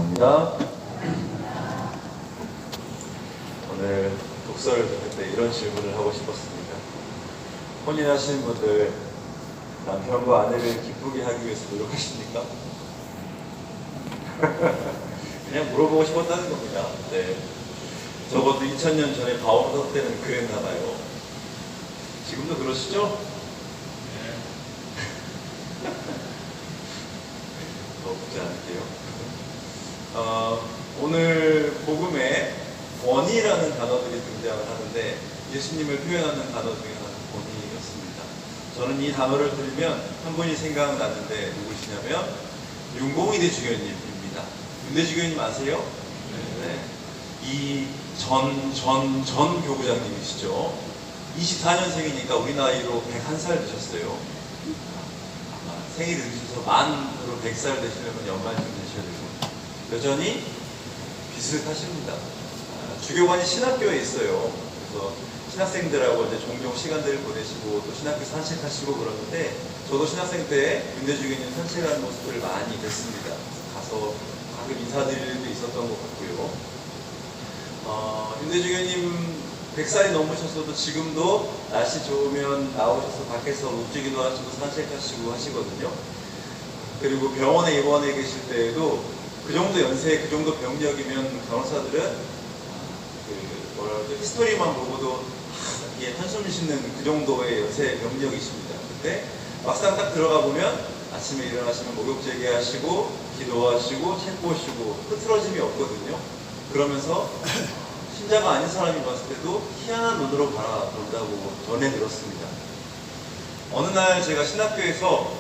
감사합니다. 오늘 독서를 들을 때 이런 질문을 하고 싶었습니다. 혼인하시는 분들, 남편과 아내를 기쁘게 하기 위해서 노력하십니까? 그냥 물어보고 싶었다는 겁니다. 네. 적어도 2000년 전에 바오더 때는 그랬나 봐요. 지금도 그러시죠? 더 묻지 않을게요. 오늘 복음에 권위라는 단어들이 등장을 하는데 예수님을 표현하는 단어 중에 하나는 권위였습니다. 저는 이 단어를 들으면 한 분이 생각나는데 누구시냐면 윤공희대 주교님입니다. 윤대 주교님 아세요? 네. 이 전 교구장님이시죠. 24년생이니까 우리 나이로 101살 되셨어요. 아마 생일이 늦으셔서 만으로 100살 되시려면 연말쯤 되셔야 되고 여전히 비슷하십니다. 주교관이 신학교에 있어요. 그래서 신학생들하고 이제 종종 시간들을 보내시고 또 신학교 산책하시고 그러는데 저도 신학생 때 윤대주교님 산책하는 모습을 많이 뵀습니다. 가서 가끔 인사드릴 일도 있었던 것 같고요. 윤대주교님 100살이 넘으셨어도 지금도 날씨 좋으면 나오셔서 밖에서 움직이기도 하시고 산책하시고 하시거든요. 그리고 병원에 입원해 계실 때에도 그 정도 연세, 그 정도 병력이면 간호사들은 히스토리만 보고도 한숨 쉬는 그 정도의 연세 병력이십니다. 근데 막상 딱 들어가 보면 아침에 일어나시면 목욕제기 하시고 기도하시고 책 보시고 흐트러짐이 없거든요. 그러면서 신자가 아닌 사람이 봤을 때도 희한한 눈으로 바라본다고 전해 들었습니다. 어느 날 제가 신학교에서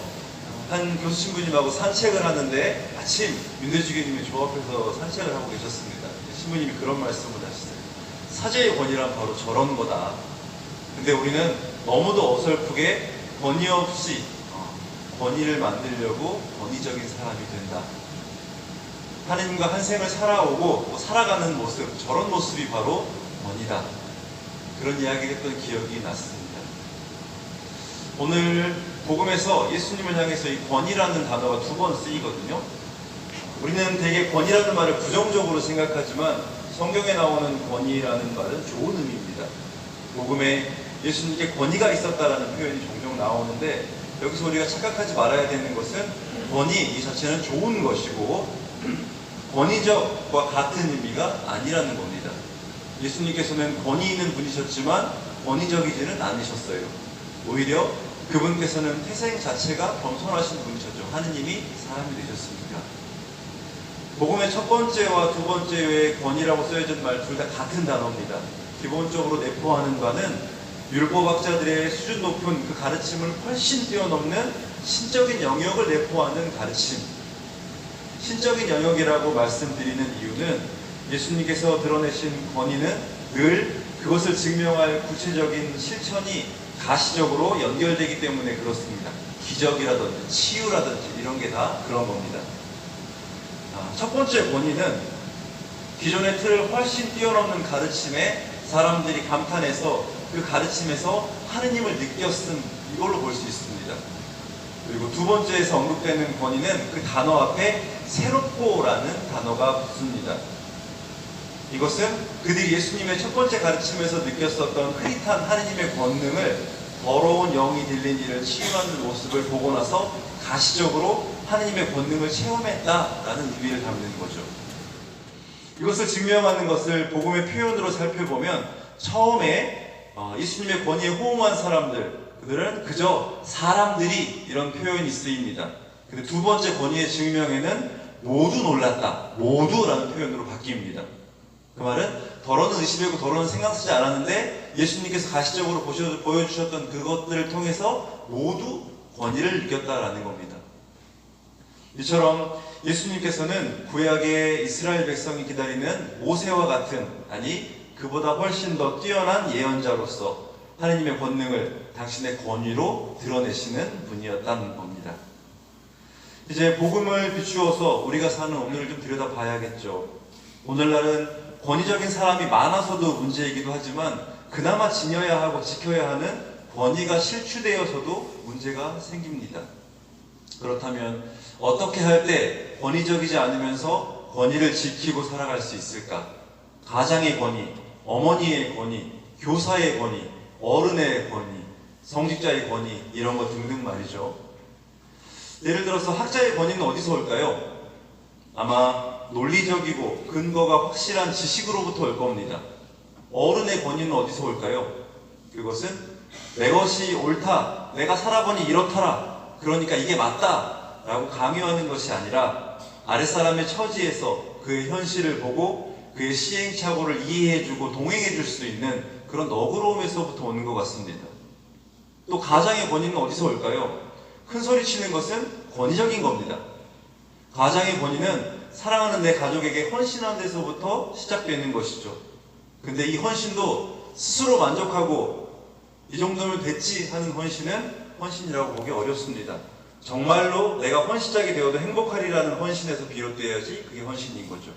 한 교수 신부님하고 산책을 하는데 마침 윤대주교님이 저 앞에서 산책을 하고 계셨습니다. 신부님이 그런 말씀을 하시어요. 사제의 권위란 바로 저런 거다. 근데 우리는 너무도 어설프게 권위 없이 권위를 만들려고 권위적인 사람이 된다. 하나님과 한 생을 살아오고 살아가는 모습, 저런 모습이 바로 권위다. 그런 이야기를 했던 기억이 났습니다. 오늘 복음에서 예수님을 향해서 이 권위라는 단어가 2번 쓰이거든요. 우리는 되게 권위라는 말을 부정적으로 생각하지만 성경에 나오는 권위라는 말은 좋은 의미입니다. 복음에 예수님께 권위가 있었다라는 표현이 종종 나오는데 여기서 우리가 착각하지 말아야 되는 것은 권위 이 자체는 좋은 것이고 권위적과 같은 의미가 아니라는 겁니다. 예수님께서는 권위 있는 분이셨지만 권위적이지는 않으셨어요. 오히려 그분께서는 태생 자체가 겸손하신 분이셨죠. 하느님이 사람이 되셨으니까. 복음의 첫 번째와 두 번째의 권위라고 쓰여진 말 둘 다 같은 단어입니다. 기본적으로 내포하는 바는 율법학자들의 수준 높은 그 가르침을 훨씬 뛰어넘는 신적인 영역을 내포하는 가르침. 신적인 영역이라고 말씀드리는 이유는 예수님께서 드러내신 권위는 늘 그것을 증명할 구체적인 실천이 가시적으로 연결되기 때문에 그렇습니다. 기적이라든지 치유라든지 이런 게 다 그런 겁니다. 첫 번째 권위는 기존의 틀을 훨씬 뛰어넘는 가르침에 사람들이 감탄해서 그 가르침에서 하느님을 느꼈음 이걸로 볼 수 있습니다. 그리고 두 번째에서 언급되는 권위는 그 단어 앞에 새롭고라는 단어가 붙습니다. 이것은 그들이 예수님의 첫 번째 가르침에서 느꼈었던 흐릿한 하느님의 권능을 더러운 영이 들린 이를 치유하는 모습을 보고 나서 가시적으로 하느님의 권능을 체험했다라는 의미를 담는 거죠. 이것을 증명하는 것을 복음의 표현으로 살펴보면 처음에 예수님의 권위에 호응한 사람들 그들은 그저 사람들이 이런 표현이 쓰입니다. 근데 두 번째 권위의 증명에는 모두 놀랐다, 모두라는 표현으로 바뀝니다. 그 말은 더러는 의심이고 더러는 생각 쓰지 않았는데 예수님께서 가시적으로 보여주셨던 그것들을 통해서 모두 권위를 느꼈다라는 겁니다. 이처럼 예수님께서는 구약의 이스라엘 백성이 기다리는 모세와 같은 아니 그보다 훨씬 더 뛰어난 예언자로서 하나님의 권능을 당신의 권위로 드러내시는 분이었다는 겁니다. 이제 복음을 비추어서 우리가 사는 오늘을 좀 들여다봐야겠죠. 오늘날은 권위적인 사람이 많아서도 문제이기도 하지만 그나마 지녀야 하고 지켜야 하는 권위가 실추되어서도 문제가 생깁니다. 그렇다면 어떻게 할 때 권위적이지 않으면서 권위를 지키고 살아갈 수 있을까? 가장의 권위, 어머니의 권위, 교사의 권위, 어른의 권위, 성직자의 권위, 이런 것 등등 말이죠. 예를 들어서 학자의 권위는 어디서 올까요? 아마 논리적이고 근거가 확실한 지식으로부터 올 겁니다. 어른의 권위는 어디서 올까요? 그것은 내 것이 옳다, 내가 살아보니 이렇더라, 그러니까 이게 맞다 라고 강요하는 것이 아니라 아랫사람의 처지에서 그의 현실을 보고 그의 시행착오를 이해해주고 동행해줄 수 있는 그런 너그러움에서부터 오는 것 같습니다. 또 가장의 권위는 어디서 올까요? 큰 소리 치는 것은 권위적인 겁니다. 가장의 권위는 사랑하는 내 가족에게 헌신하는 데서부터 시작되는 것이죠. 근데 이 헌신도 스스로 만족하고 이 정도면 됐지 하는 헌신은 헌신이라고 보기 어렵습니다. 정말로 내가 헌신자가 되어도 행복하리라는 헌신에서 비롯되어야지 그게 헌신인 거죠.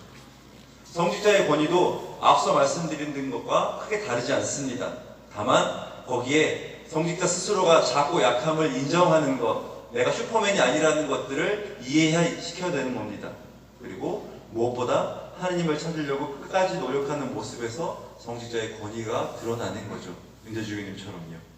성직자의 권위도 앞서 말씀드린 것과 크게 다르지 않습니다. 다만 거기에 성직자 스스로가 작고 약함을 인정하는 것, 내가 슈퍼맨이 아니라는 것들을 이해시켜야 되는 겁니다. 그리고 무엇보다 하느님을 찾으려고 끝까지 노력하는 모습에서 성직자의 권위가 드러나는 거죠. 은혜주교님처럼요.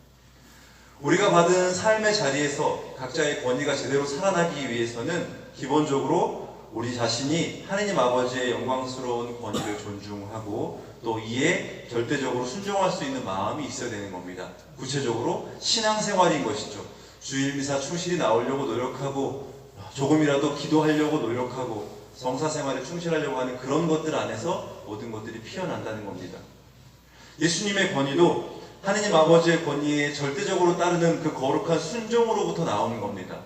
우리가 받은 삶의 자리에서 각자의 권위가 제대로 살아나기 위해서는 기본적으로 우리 자신이 하느님 아버지의 영광스러운 권위를 존중하고 또 이에 절대적으로 순종할 수 있는 마음이 있어야 되는 겁니다. 구체적으로 신앙생활인 것이죠. 주일미사 충실히 나오려고 노력하고 조금이라도 기도하려고 노력하고 성사생활에 충실하려고 하는 그런 것들 안에서 모든 것들이 피어난다는 겁니다. 예수님의 권위도 하느님 아버지의 권위에 절대적으로 따르는 그 거룩한 순종으로부터 나오는 겁니다.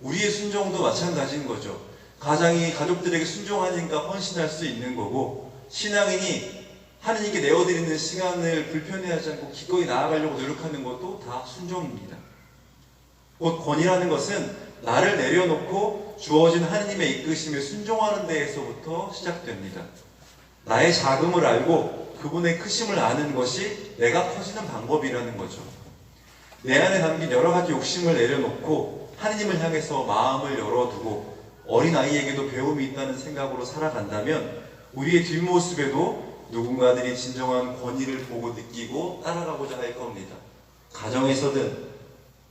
우리의 순종도 마찬가지인 거죠. 가장이 가족들에게 순종하니까 헌신할 수 있는 거고, 신앙인이 하느님께 내어드리는 시간을 불편해하지 않고 기꺼이 나아가려고 노력하는 것도 다 순종입니다. 곧 권위라는 것은 나를 내려놓고 주어진 하느님의 이끄심에 순종하는 데에서부터 시작됩니다. 나의 작음을 알고 그분의 크심을 아는 것이 내가 커지는 방법이라는 거죠. 내 안에 담긴 여러 가지 욕심을 내려놓고 하느님을 향해서 마음을 열어두고 어린아이에게도 배움이 있다는 생각으로 살아간다면 우리의 뒷모습에도 누군가들이 진정한 권위를 보고 느끼고 따라가고자 할 겁니다. 가정에서든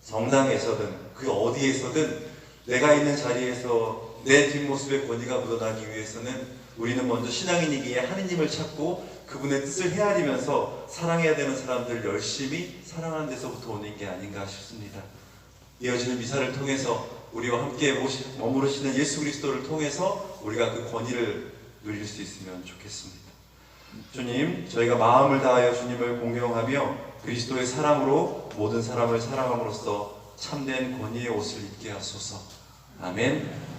성당에서든 그 어디에서든 내가 있는 자리에서 내 뒷모습에 권위가 묻어나기 위해서는 우리는 먼저 신앙인이기에 하느님을 찾고 그분의 뜻을 헤아리면서 사랑해야 되는 사람들을 열심히 사랑하는 데서부터 오는 게 아닌가 싶습니다. 이어지는 미사를 통해서 우리와 함께 머무르시는 예수 그리스도를 통해서 우리가 그 권위를 누릴 수 있으면 좋겠습니다. 주님, 저희가 마음을 다하여 주님을 공경하며 그리스도의 사랑으로 모든 사람을 사랑함으로써 참된 권위의 옷을 입게 하소서. 아멘.